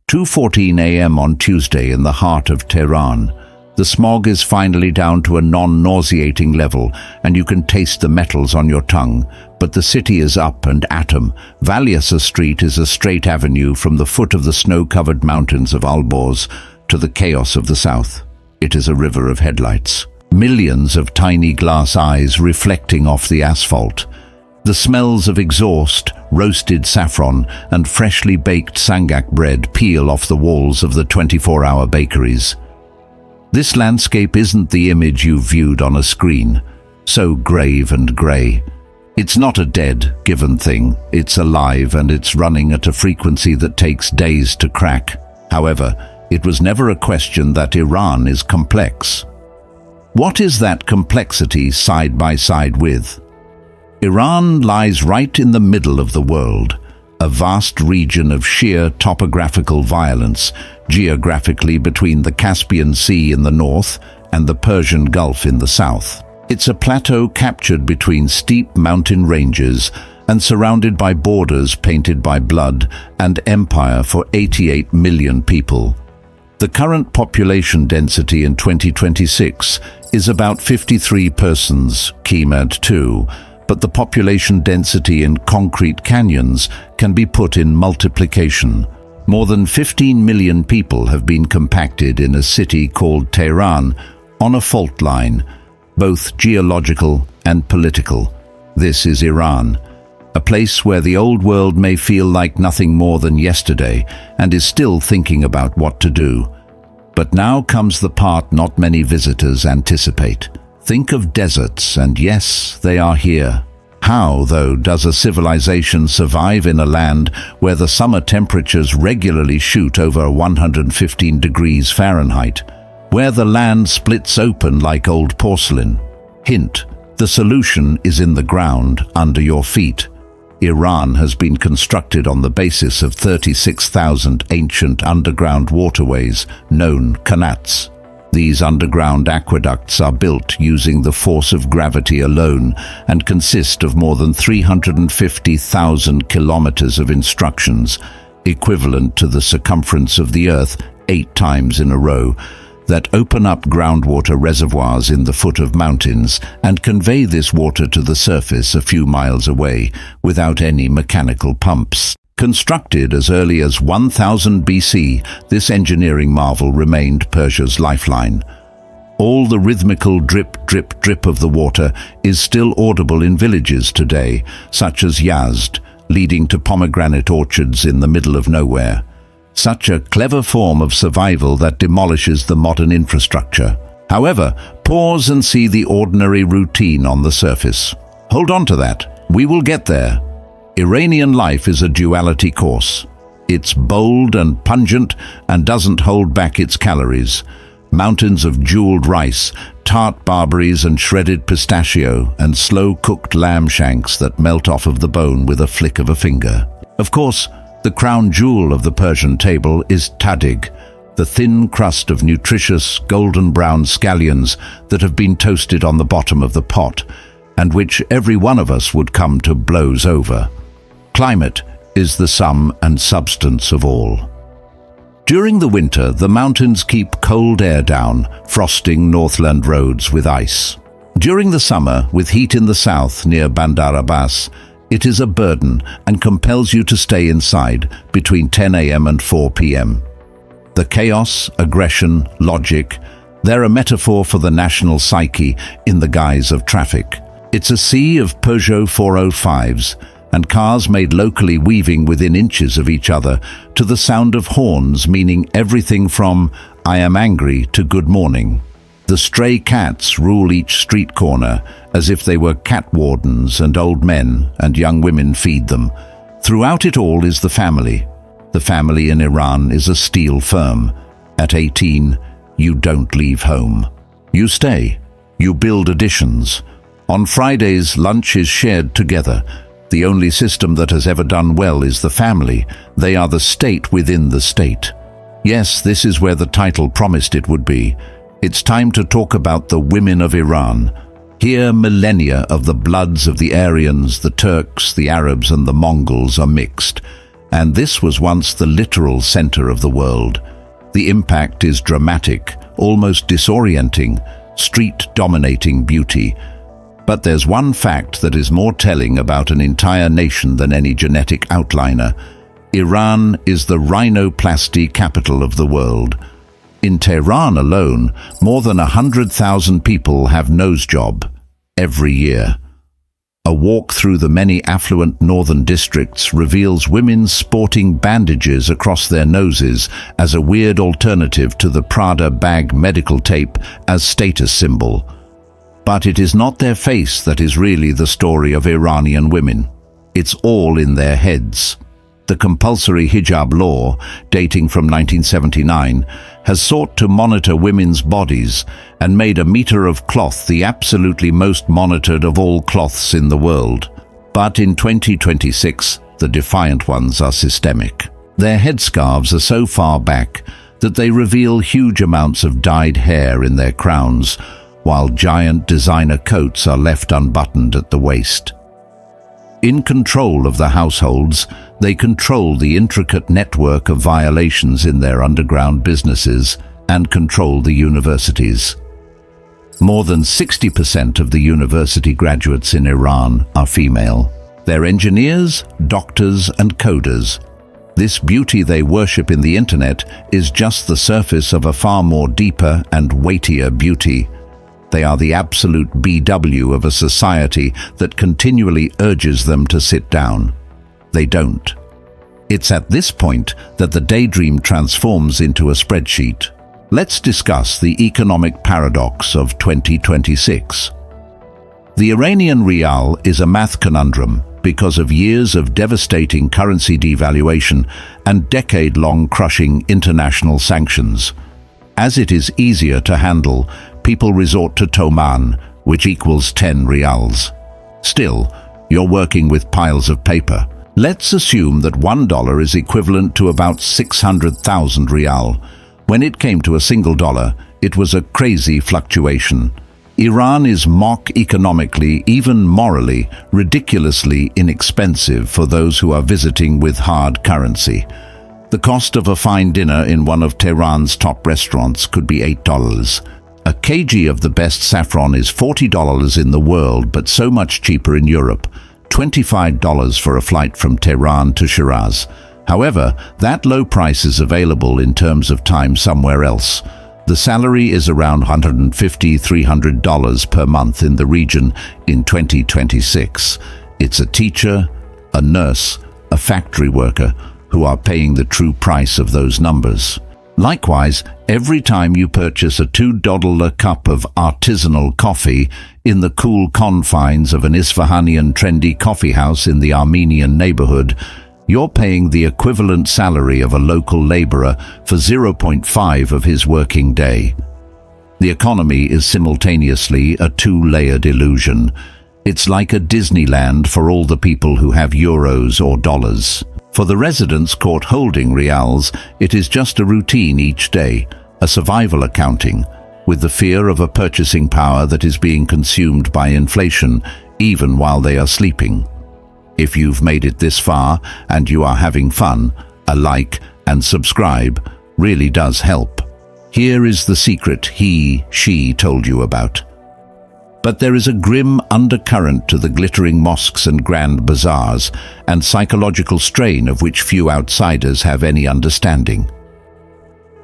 2:14 a.m. on Tuesday in the heart of Tehran. The smog is finally down to a non-nauseating level, and you can taste the metals on your tongue. But the city is up and atom. Valyasa Street is a straight avenue from the foot of the snow-covered mountains of Alborz to the chaos of the south. It is a river of headlights. Millions of tiny glass eyes reflecting off the asphalt. The smells of exhaust, roasted saffron, and freshly baked sangak bread peel off the walls of the 24-hour bakeries. This landscape isn't the image you've viewed on a screen, so grave and grey. It's not a dead, given thing. It's alive, and it's running at a frequency that takes days to crack. However, it was never a question that Iran is complex. What is that complexity side by side with? Iran lies right in the middle of the world, a vast region of sheer topographical violence, geographically between the Caspian Sea in the north and the Persian Gulf in the south. It's a plateau captured between steep mountain ranges and surrounded by borders painted by blood and empire for 88 million people. The current population density in 2026 is about 53 persons, Kimad 2, but the population density in concrete canyons can be put in multiplication. More than 15 million people have been compacted in a city called Tehran on a fault line, both geological and political. This is Iran, a place where the old world may feel like nothing more than yesterday and is still thinking about what to do. But now comes the part not many visitors anticipate. Think of deserts, and yes, they are here. How, though, does a civilization survive in a land where the summer temperatures regularly shoot over 115 degrees Fahrenheit, where the land splits open like old porcelain? Hint: the solution is in the ground under your feet. Iran has been constructed on the basis of 36,000 ancient underground waterways known qanats. These underground aqueducts are built using the force of gravity alone and consist of more than 350,000 kilometers of instructions, equivalent to the circumference of the Earth 8 times in a row, that open up groundwater reservoirs in the foot of mountains and convey this water to the surface a few miles away without any mechanical pumps. Constructed as early as 1000 BC, this engineering marvel remained Persia's lifeline. All the rhythmical drip, drip, drip of the water is still audible in villages today, such as Yazd, leading to pomegranate orchards in the middle of nowhere. Such a clever form of survival that demolishes the modern infrastructure. However, pause and see the ordinary routine on the surface. Hold on to that. We will get there. Iranian life is a duality course. It's bold and pungent and doesn't hold back its calories. Mountains of jeweled rice, tart barberries and shredded pistachio, and slow-cooked lamb shanks that melt off of the bone with a flick of a finger. Of course, the crown jewel of the Persian table is tadig, the thin crust of nutritious golden-brown scallions that have been toasted on the bottom of the pot, and which every one of us would come to blows over. Climate is the sum and substance of all. During the winter, the mountains keep cold air down, frosting northland roads with ice. During the summer, with heat in the south near Bandar Abbas, it is a burden and compels you to stay inside between 10 a.m. and 4 p.m. The chaos, aggression, logic, they're a metaphor for the national psyche in the guise of traffic. It's a sea of Peugeot 405s and cars made locally weaving within inches of each other to the sound of horns meaning everything from "I am angry" to "good morning." The stray cats rule each street corner as if they were cat wardens, and old men and young women feed them. Throughout it all is the family. The family in Iran is a steel firm. At 18, you don't leave home. You stay. You build additions. On Fridays, lunch is shared together. The only system that has ever done well is the family. They are the state within the state. Yes, this is where the title promised it would be. It's time to talk about the women of Iran. Here, millennia of the bloods of the Aryans, the Turks, the Arabs, and the Mongols are mixed, And this was once the literal center of the world. The impact is dramatic, almost disorienting, street-dominating beauty. But there's one fact that is more telling about an entire nation than any genetic outliner. Iran is the rhinoplasty capital of the world. In Tehran alone, more than 100,000 people have nose job every year. A walk through the many affluent northern districts reveals women sporting bandages across their noses as a weird alternative to the Prada bag medical tape as status symbol. But it is not their face that is really the story of Iranian women. It's all in their heads. The compulsory hijab law, dating from 1979, has sought to monitor women's bodies and made a meter of cloth the absolutely most monitored of all cloths in the world. But in 2026, the defiant ones are systemic. Their headscarves are so far back that they reveal huge amounts of dyed hair in their crowns, while giant designer coats are left unbuttoned at the waist. In control of the households, they control the intricate network of violations in their underground businesses and control the universities. More than 60% of the university graduates in Iran are female. They're engineers, doctors, and coders. This beauty they worship in the internet is just the surface of a far more deeper and weightier beauty. They are the absolute BW of a society that continually urges them to sit down. They don't. It's at this point that the daydream transforms into a spreadsheet. Let's discuss the economic paradox of 2026. The Iranian rial is a math conundrum because of years of devastating currency devaluation and decade-long crushing international sanctions. As it is easier to handle, people resort to toman, which equals 10 rials. Still, you're working with piles of paper. Let's assume that $1 is equivalent to about 600,000 rial. When it came to a single dollar, it was a crazy fluctuation. Iran is economically, even morally, ridiculously inexpensive for those who are visiting with hard currency. The cost of a fine dinner in one of Tehran's top restaurants could be $8. A kg of the best saffron is $40 in the world, but so much cheaper in Europe. $25 for a flight from Tehran to Shiraz. However, that low price is available in terms of time somewhere else. The salary is around $150–300 per month in the region in 2026. It's a teacher, a nurse, a factory worker who are paying the true price of those numbers. Likewise, every time you purchase a $2 cup of artisanal coffee in the cool confines of an Isfahanian trendy coffee house in the Armenian neighborhood, you're paying the equivalent salary of a local laborer for 0.5 of his working day. The economy is simultaneously a two-layered illusion. It's like a Disneyland for all the people who have euros or dollars. For the residents caught holding rials, it is just a routine each day, a survival accounting, with the fear of a purchasing power that is being consumed by inflation, even while they are sleeping. If you've made it this far and you are having fun, a like and subscribe really does help. Here is the secret she told you about. But there is a grim undercurrent to the glittering mosques and grand bazaars, and psychological strain of which few outsiders have any understanding.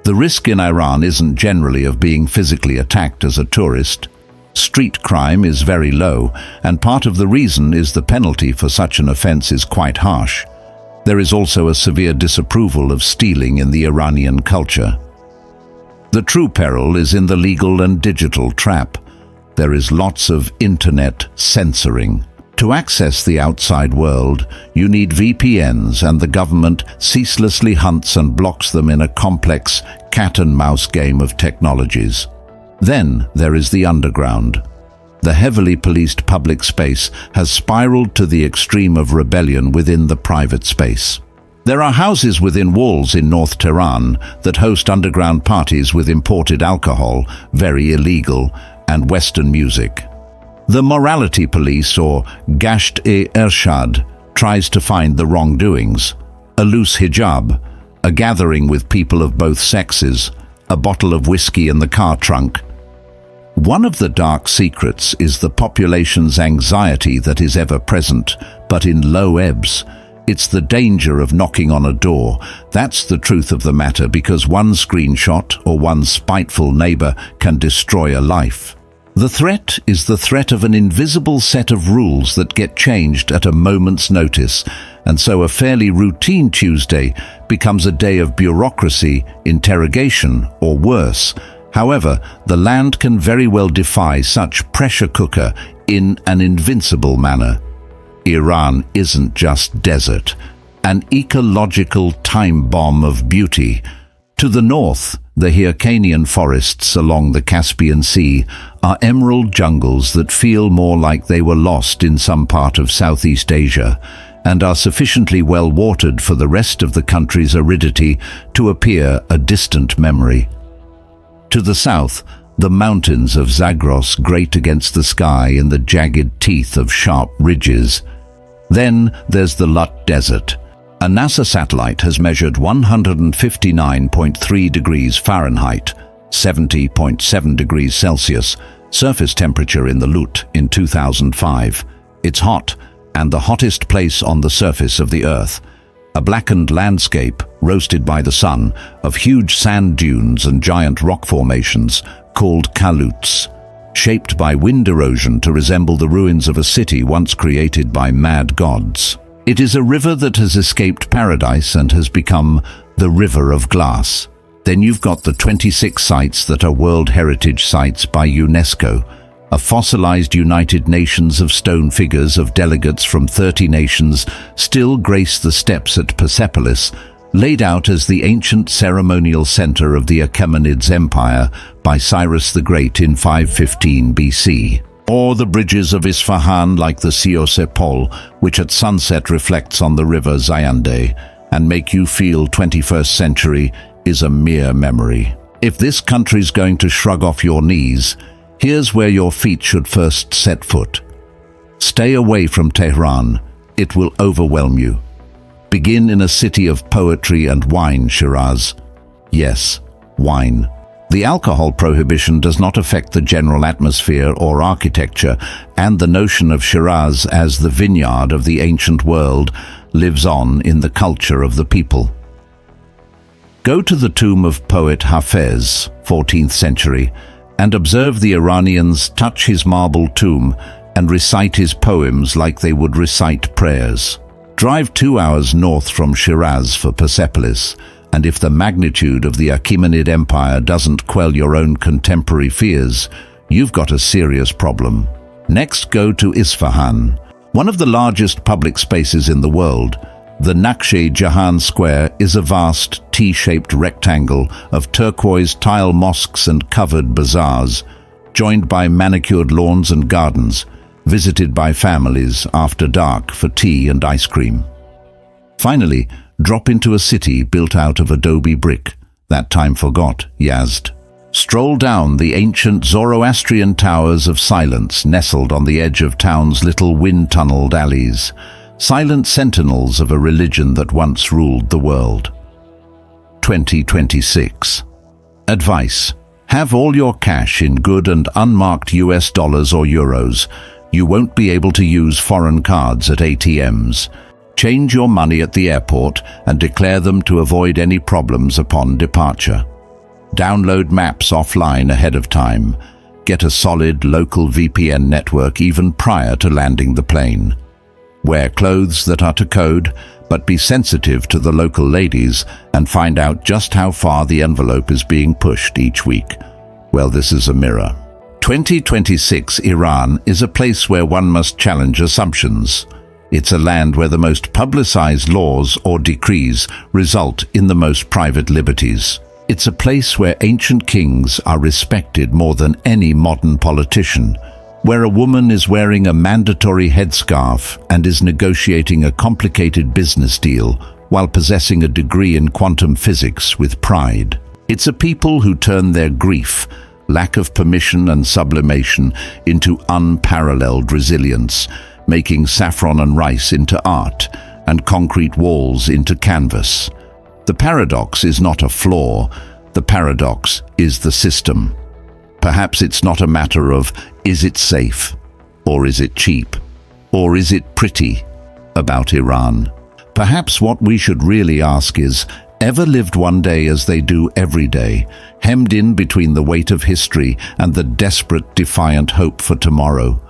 The risk in Iran isn't generally of being physically attacked as a tourist. Street crime is very low, and part of the reason is the penalty for such an offense is quite harsh. There is also a severe disapproval of stealing in the Iranian culture. The true peril is in the legal and digital trap. There is lots of internet censoring. To access the outside world, you need VPNs, and the government ceaselessly hunts and blocks them in a complex cat-and-mouse game of technologies. Then there is the underground. The heavily policed public space has spiraled to the extreme of rebellion within the private space. There are houses within walls in North Tehran that host underground parties with imported alcohol, very illegal, and Western music. The morality police, or Gasht-e Ershad, tries to find the wrongdoings. a loose hijab, a gathering with people of both sexes, a bottle of whiskey in the car trunk. One of the dark secrets is the population's anxiety that is ever present, but in low ebbs. It's the danger of knocking on a door. That's the truth of the matter, because one screenshot or one spiteful neighbor can destroy a life. The threat is the threat of an invisible set of rules that get changed at a moment's notice, and so a fairly routine Tuesday becomes a day of bureaucracy, interrogation, or worse. However, the land can very well defy such pressure cooker in an invincible manner. Iran isn't just desert, an ecological time bomb of beauty. To the north, the Hyrcanian forests along the Caspian Sea are emerald jungles that feel more like they were lost in some part of Southeast Asia, and are sufficiently well watered for the rest of the country's aridity to appear a distant memory. To the south, the mountains of Zagros grate against the sky in the jagged teeth of sharp ridges. Then there's the Lut Desert. A NASA satellite has measured 159.3 degrees Fahrenheit, 70.7 degrees Celsius, surface temperature in the Lut in 2005. It's hot, and the hottest place on the surface of the Earth. A blackened landscape, roasted by the sun, of huge sand dunes and giant rock formations, called kalutes, shaped by wind erosion to resemble the ruins of a city once created by mad gods. It is a river that has escaped paradise and has become the River of Glass. Then you've got the 26 sites that are World Heritage Sites by UNESCO, a fossilized United Nations of stone figures of delegates from 30 nations still grace the steps at Persepolis, laid out as the ancient ceremonial center of the Achaemenids Empire by Cyrus the Great in 515 BC. Or the bridges of Isfahan like the Siosepol, which at sunset reflects on the river Zayande, and make you feel 21st century is a mere memory. If this country's going to shrug off your knees, here's where your feet should first set foot. Stay away from Tehran. It will overwhelm you. Begin in a city of poetry and wine, Shiraz. Yes, wine. The alcohol prohibition does not affect the general atmosphere or architecture, and the notion of Shiraz as the vineyard of the ancient world lives on in the culture of the people. Go to the tomb of poet Hafez, 14th century, and observe the Iranians touch his marble tomb and recite his poems like they would recite prayers. Drive 2 hours north from Shiraz for Persepolis, and if the magnitude of the Achaemenid Empire doesn't quell your own contemporary fears, you've got a serious problem. Next, go to Isfahan, one of the largest public spaces in the world. The Naqsh Jahan Square is a vast T-shaped rectangle of turquoise tile mosques and covered bazaars, joined by manicured lawns and gardens, visited by families after dark for tea and ice cream. Finally, drop into a city built out of adobe brick, that time forgot, Yazd. Stroll down the ancient Zoroastrian towers of silence nestled on the edge of town's little wind-tunneled alleys, silent sentinels of a religion that once ruled the world. 2026. Advice: have all your cash in good and unmarked US dollars or euros. You won't be able to use foreign cards at ATMs. Change your money at the airport and declare them to avoid any problems upon departure. Download maps offline ahead of time. Get a solid local VPN network even prior to landing the plane. Wear clothes that are to code, but be sensitive to the local ladies and find out just how far the envelope is being pushed each week. Well, this is a mirror. 2026 Iran is a place where one must challenge assumptions. It's a land where the most publicized laws or decrees result in the most private liberties. It's a place where ancient kings are respected more than any modern politician, where a woman is wearing a mandatory headscarf and is negotiating a complicated business deal while possessing a degree in quantum physics with pride. It's a people who turn their grief, lack of permission and sublimation into unparalleled resilience, making saffron and rice into art, and concrete walls into canvas. The paradox is not a flaw, the paradox is the system. Perhaps it's not a matter of, is it safe? Or is it cheap? Or is it pretty about Iran? Perhaps what we should really ask is, ever lived one day as they do every day, hemmed in between the weight of history and the desperate, defiant hope for tomorrow?